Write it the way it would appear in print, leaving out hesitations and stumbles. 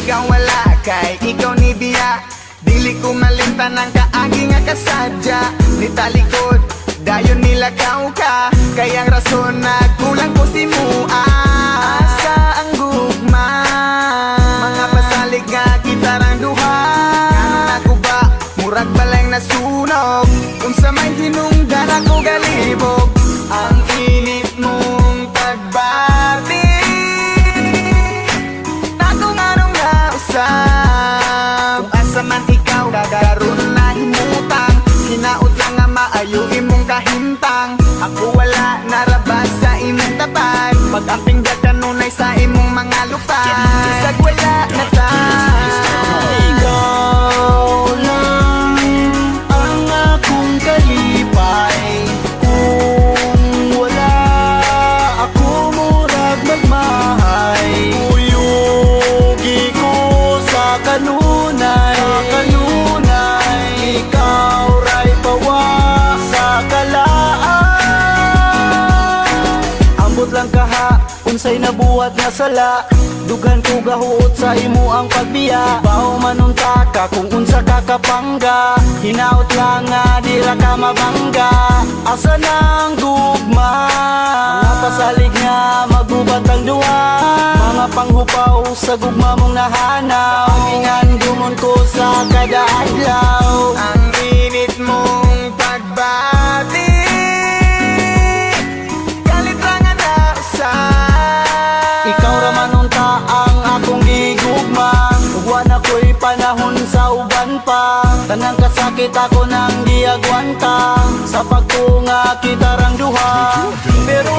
ikaw wala kay ikaw ni biya. Dili ko malimtan ang kaagi nga kasadya. Ni talikod, dayon nilakaw ka. Kayang rason na kulang ko si mua. Asa ang gugma, mga pasalig nga kita rang duha. Kanon ako ba, murag balay na sunog. Kung sa may hinungdan ako galibog. Ang init mong pagbati, takong anong nausap. Kung asa man ikaw, gagaroon na himutang. Hinaot lang nga maayo imong kahintang. Ako wala narabas sa imong tabag. Pag-amping gaganunay sa imong mga lupa. Isag wala na ta. Ikaw lang ang akong kalipay. Kung wala ako murag magmahay. Uyugi ko sa kanunay. Ikaw ray pawa sa kalaan. Ambot lang kaha, unsay nabuhat nga sala. Dugan ko gahuot sa imo ang pagbiya. Baho manunta ka kung unsa ka kapangga. Hinaot lang nga dira ka mabangga. Asa nang gugma, mga pasalig nga magubat ang duha. Mga panghupaw sa gugma mong nahanaw. Ingan gumon ko sa kada adlaw. Ang init mong pagbati, galit lang ang nausap. Ikaw raman unta ang akong gigugma. Ugwan ako'y panahon sa uban pa. Tanang kasakit ako nang diagwanta. Sa pagtunga kita rang duha. Pero